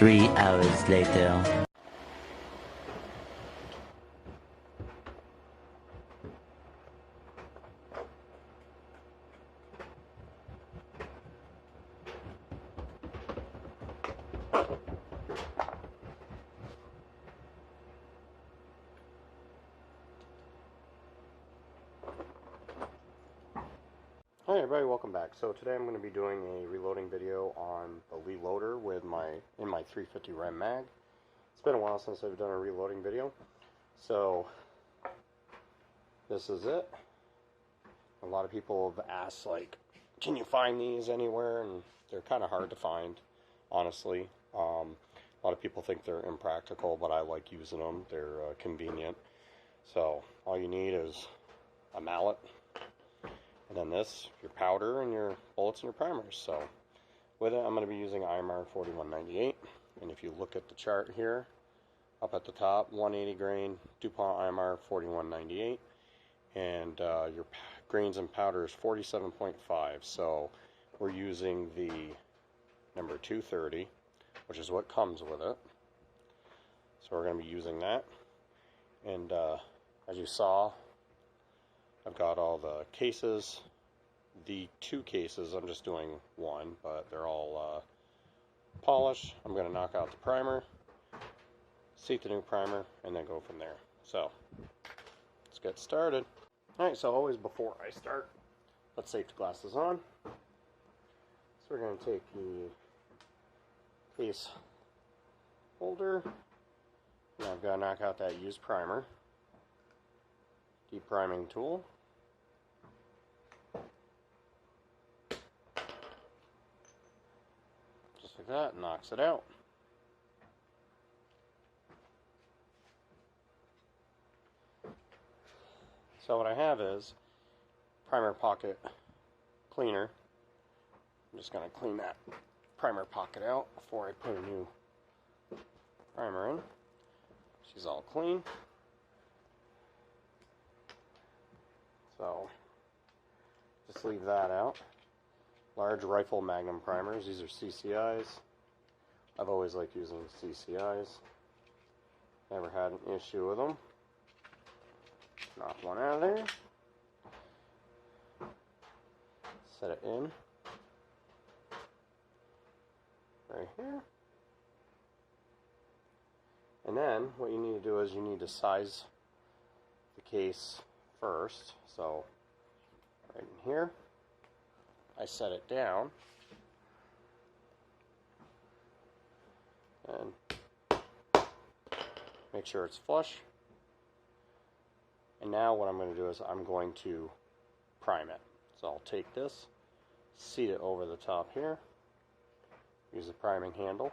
3 hours later. Hi everybody, welcome back. So today I'm going to be doing a reloading video on the reloader with my 350 Rem Mag. It's been a while since I've done a reloading video, so this is it. A lot of people have asked, like, can you find these anywhere? And they're kind of hard to find, honestly. A lot of people think they're impractical, but I like using them. They're convenient. So all you need is a mallet. And then this, your powder and your bullets and your primers. So with it, I'm going to be using IMR 4198. And if you look at the chart here, up at the top, 180 grain DuPont IMR 4198. And your grains and powder is 47.5. So we're using the number 230, which is what comes with it. So we're going to be using that. And as you saw, I've got all the cases, the 2 cases. I'm just doing one, but they're all polished. I'm going to knock out the primer, seat the new primer, and then go from there. So let's get started. Alright, so always before I start, let's safety glasses on. So we're going to take the case holder, and I've got to knock out that used primer. Depriming tool. Just like that, knocks it out. So what I have is primer pocket cleaner. I'm just going to clean that primer pocket out before I put a new primer in. She's all clean. So, just leave that out. Large rifle Magnum primers. These are CCIs. I've always liked using CCIs. Never had an issue with them. Knock one out of there. Set it in. Right here. And then, what you need to do is you need to size the case first. So right in here, I set it down, and make sure it's flush. And now what I'm going to do is I'm going to prime it. So I'll take this, seat it over the top here, use the priming handle,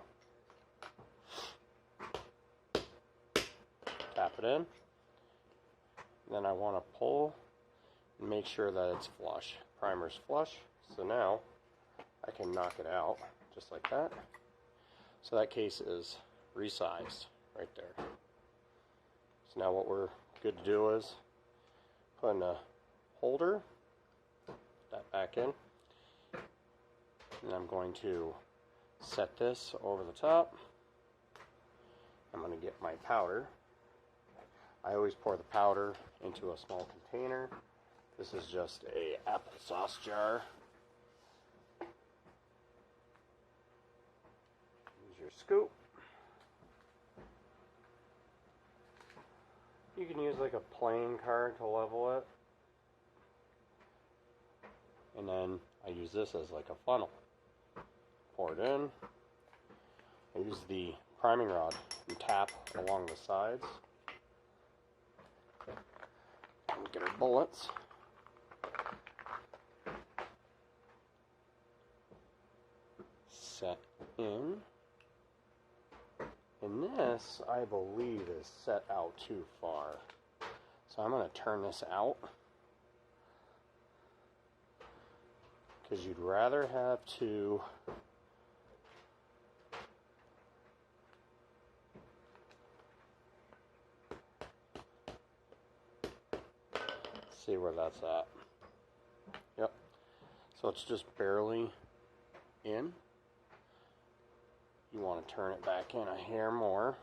tap it in. Then I want to pull and make sure that it's flush. Primer's flush. So now I can knock it out just like that. So that case is resized right there. So now what we're good to do is put in a holder, put that back in, and I'm going to set this over the top. I'm going to get my powder. I always pour the powder into a small container. This is just a applesauce jar. Use your scoop. You can use like a playing card to level it. And then I use this as like a funnel. Pour it in. I use the priming rod and tap along the sides. Get our bullets. Set in. And this, I believe, is set out too far. So I'm going to turn this out. Because you'd rather have to see where that's at. Yep. So it's just barely in. You want want to turn it back in a hair more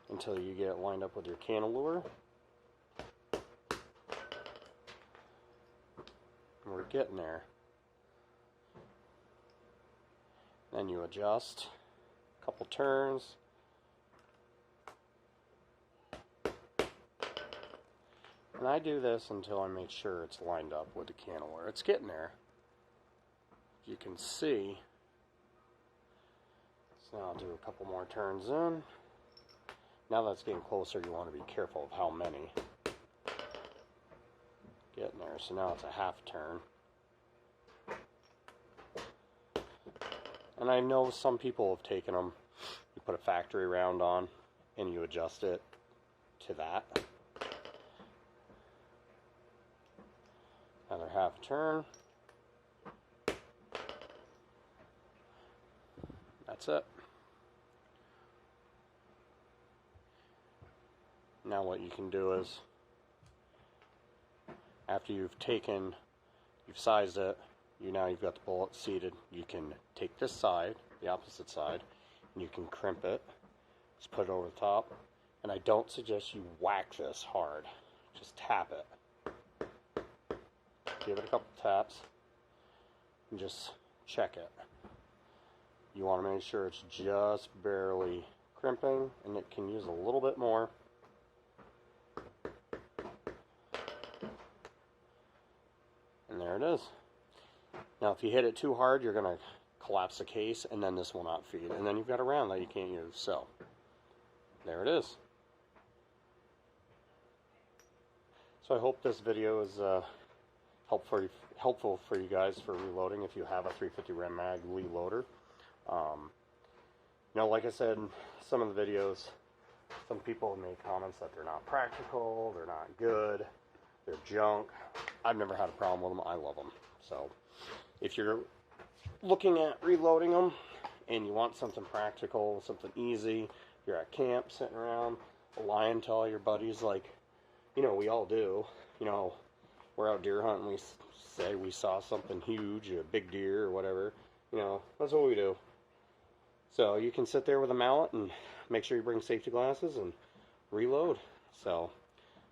until you get it lined up with your cantilever. We're getting there. Then you adjust a couple turns. And I do this until I make sure it's lined up with the cantilever. It's getting there. You can see. So now I'll do a couple more turns in. Now that's getting closer, you want to be careful of how many. Getting there. So now it's a half turn. And I know some people have taken them, you put a factory round on and you adjust it to that. Another half turn. That's it. Now what you can do is, after you've sized it, now you've got the bullet seated, you can take this side, the opposite side, and you can crimp it. Just put it over the top. And I don't suggest you whack this hard. Just tap it. Give it a couple taps and just check it. You want to make sure it's just barely crimping, and it can use a little bit more. And there it is. Now if you hit it too hard, you're going to collapse the case, and then this will not feed. And then you've got a round that you can't use. So, there it is. So I hope this video is helpful for you guys for reloading if you have a 350 Rem Mag Lee loader. You know, like I said in some of the videos, some people have made comments that they're not practical, they're not good, they're junk. I've never had a problem with them. I love them. So if you're looking at reloading them and you want something practical, something easy, you're at camp sitting around lying to all your buddies like, you know, we all do. You know, we're out deer hunting, we say we saw something huge, a big deer or whatever. You know, that's what we do. So you can sit there with a mallet and make sure you bring safety glasses and reload. So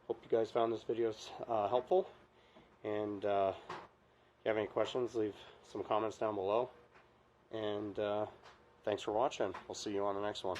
hope you guys found this video helpful. And if you have any questions, leave some comments down below. And thanks for watching. We'll see you on the next one.